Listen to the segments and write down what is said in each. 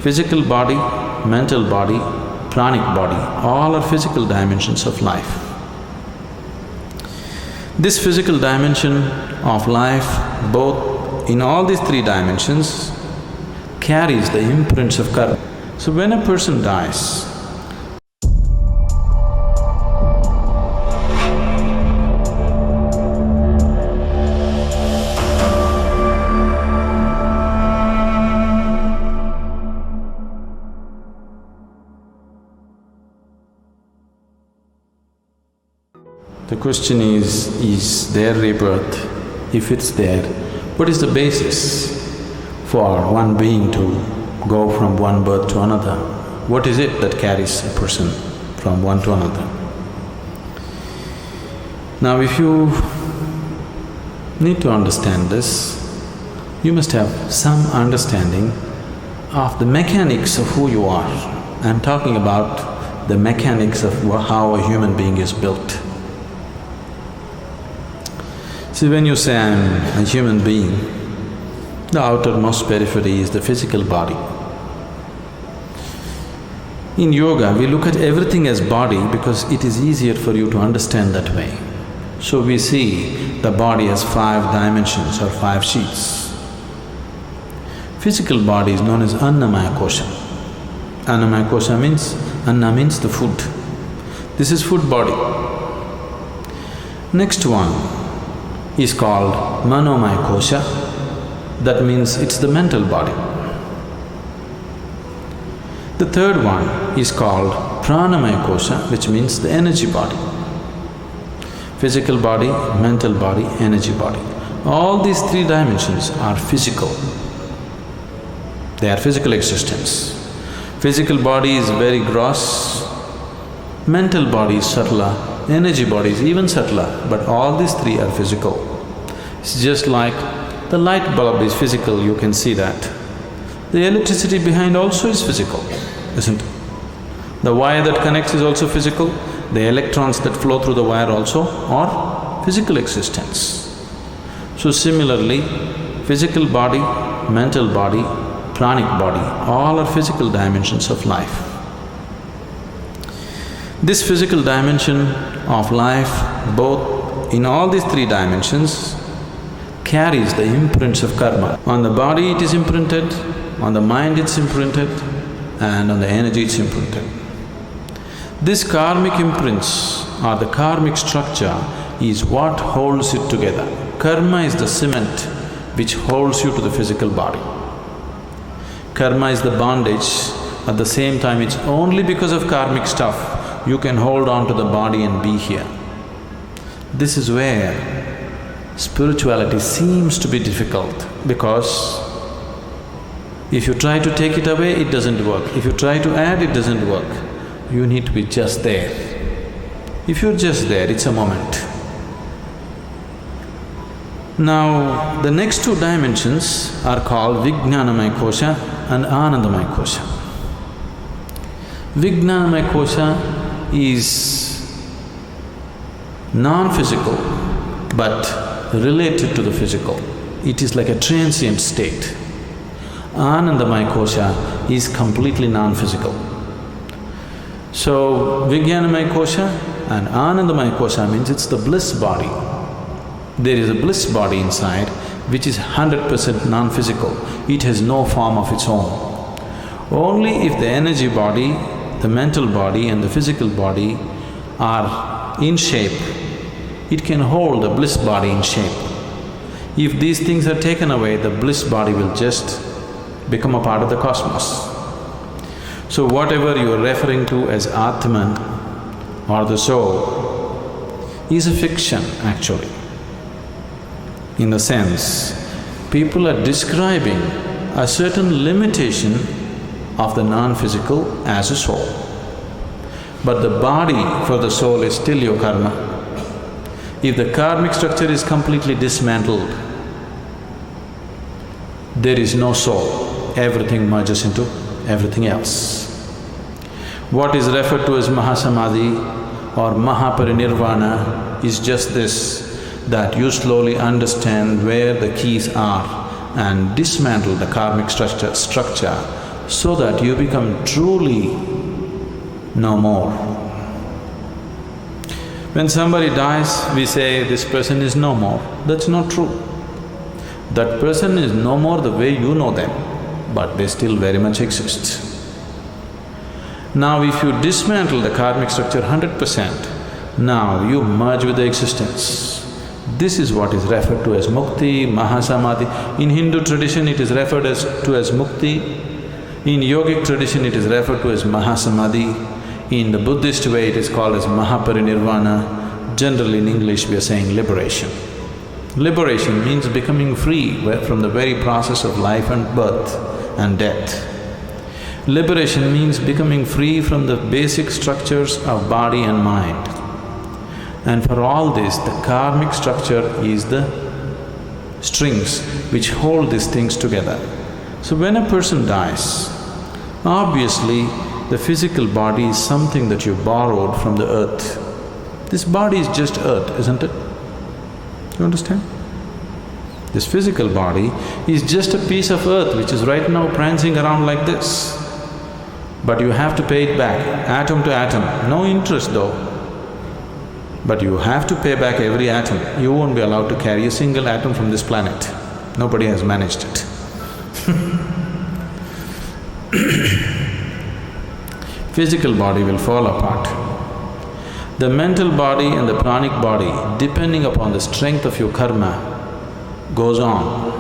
Physical body, mental body, pranic body, all are physical dimensions of life. This physical dimension of life, both in all these three dimensions, carries the imprints of karma. So when a person dies, the question is there rebirth? If it's there, what is the basis for one being to go from one birth to another? What is it that carries a person from one to another? Now if you need to understand this, you must have some understanding of the mechanics of who you are. I'm talking about the mechanics of how a human being is built. See, when you say I'm a human being, the outermost periphery is the physical body. In yoga, we look at everything as body because it is easier for you to understand that way. So we see the body as 5 dimensions or 5 sheets. Physical body is known as Annamaya Kosha. Annamaya Kosha means… Anna means the food. This is food body. Next one is called Manomaya Kosha, that means it's the mental body. The third one is called Pranamaya Kosha, which means the energy body. Physical body, mental body, energy body. All these 3 dimensions are physical. They are physical existence. Physical body is very gross, mental body is subtler, energy body is even subtler, but all these 3 are physical. It's just like the light bulb is physical, you can see that. The electricity behind also is physical, isn't it? The wire that connects is also physical, the electrons that flow through the wire also are physical existence. So similarly, physical body, mental body, pranic body, all are physical dimensions of life. This physical dimension of life, both in all these 3 dimensions, carries the imprints of karma. On the body it is imprinted, on the mind it's imprinted, and on the energy it's imprinted. This karmic imprints or the karmic structure is what holds it together. Karma is the cement which holds you to the physical body. Karma is the bondage, at the same time it's only because of karmic stuff you can hold on to the body and be here. This is where spirituality seems to be difficult, because if you try to take it away, it doesn't work. If you try to add, it doesn't work. You need to be just there. If you're just there, it's a moment. Now, the next 2 dimensions are called Vijnanamaya Kosha and Anandamaya Kosha. Vijnanamaya Kosha is non-physical but related to the physical. It is like a transient state. Anandamaya Kosha is completely non-physical. So, Vijnanamaya Kosha and Anandamaya Kosha means it's the bliss body. There is a bliss body inside which is 100% non-physical. It has no form of its own. Only if the energy body, the mental body and the physical body are in shape, it can hold the bliss body in shape. If these things are taken away, the bliss body will just become a part of the cosmos. So whatever you are referring to as Atman or the soul is a fiction actually. In the sense, people are describing a certain limitation of the non-physical as a soul. But the body for the soul is still your karma. If the karmic structure is completely dismantled, there is no soul, everything merges into everything else. What is referred to as Mahasamadhi or Mahaparinirvana is just this, that you slowly understand where the keys are and dismantle the karmic structure so that you become truly no more. When somebody dies, we say this person is no more. That's not true. That person is no more the way you know them, but they still very much exist. Now if you dismantle the karmic structure 100%, now you merge with the existence. This is what is referred to as mukti, mahasamadhi. In Hindu tradition it is referred to as mukti. In yogic tradition it is referred to as mahasamadhi. In the Buddhist way it is called as mahaparinirvana. Generally in English we are saying liberation. Liberation means becoming free from the very process of life and birth and death. Liberation means becoming free from the basic structures of body and mind. And for all this, the karmic structure is the strings which hold these things together. So when a person dies, obviously the physical body is something that you borrowed from the earth. This body is just earth, isn't it? You understand? This physical body is just a piece of earth which is right now prancing around like this. But you have to pay it back, atom to atom, no interest though. But you have to pay back every atom. You won't be allowed to carry a single atom from this planet. Nobody has managed it. Physical body will fall apart. The mental body and the pranic body, depending upon the strength of your karma, goes on.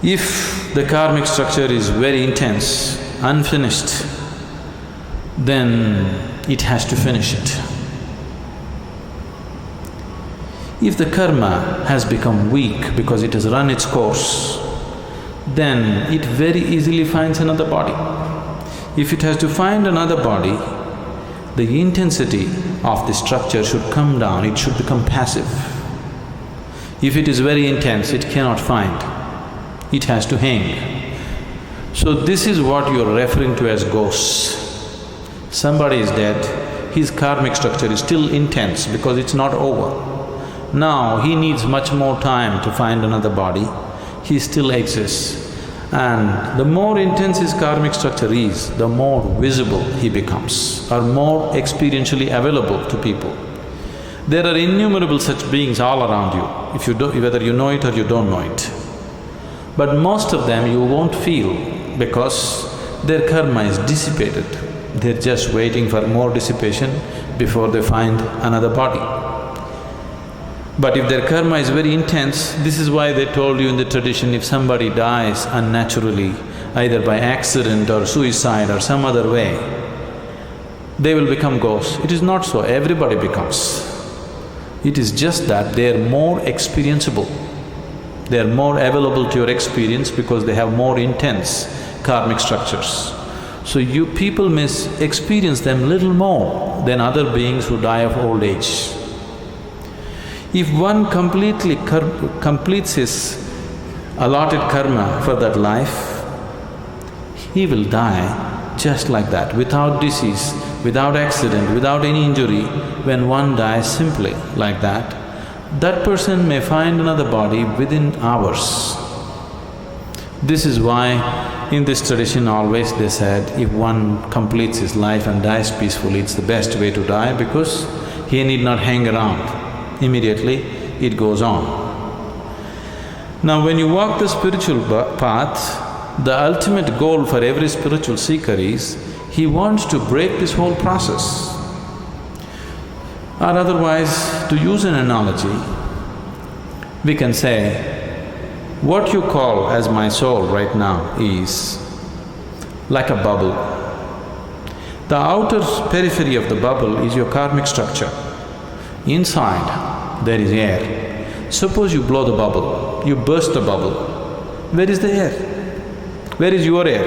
If the karmic structure is very intense, unfinished, then it has to finish it. If the karma has become weak because it has run its course, then it very easily finds another body. If it has to find another body, the intensity of the structure should come down, it should become passive. If it is very intense, it cannot find, it has to hang. So this is what you're referring to as ghosts. Somebody is dead, his karmic structure is still intense because it's not over. Now he needs much more time to find another body, he still exists. And the more intense his karmic structure is, the more visible he becomes, or more experientially available to people. There are innumerable such beings all around you, whether you know it or you don't know it. But most of them you won't feel because their karma is dissipated. They're just waiting for more dissipation before they find another body. But if their karma is very intense, this is why they told you in the tradition, if somebody dies unnaturally, either by accident or suicide or some other way, they will become ghosts. It is not so, everybody becomes. It is just that they are more experienceable. They are more available to your experience because they have more intense karmic structures. So you people may experience them little more than other beings who die of old age. If one completely completes his allotted karma for that life, he will die just like that, without disease, without accident, without any injury. When one dies simply like that, that person may find another body within hours. This is why in this tradition always they said, if one completes his life and dies peacefully, it's the best way to die because he need not hang around. Immediately it goes on. Now when you walk the spiritual path, the ultimate goal for every spiritual seeker is, he wants to break this whole process. Or otherwise, to use an analogy, we can say, what you call as my soul right now is like a bubble. The outer periphery of the bubble is your karmic structure. Inside, there is air. Suppose you blow the bubble, you burst the bubble. Where is the air? Where is your air?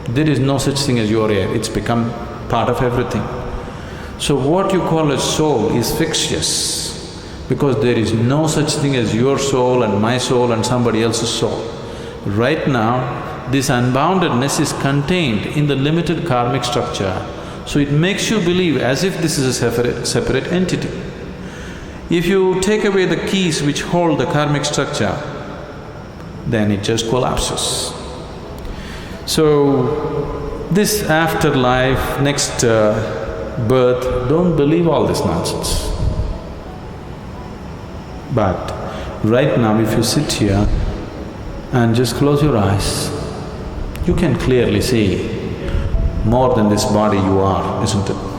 There is no such thing as your air, it's become part of everything. So what you call as soul is fictitious because there is no such thing as your soul and my soul and somebody else's soul. Right now, this unboundedness is contained in the limited karmic structure. So it makes you believe as if this is a separate entity. If you take away the keys which hold the karmic structure, then it just collapses. So, this afterlife, next birth, don't believe all this nonsense. But right now, if you sit here and just close your eyes, you can clearly see more than this body you are, isn't it?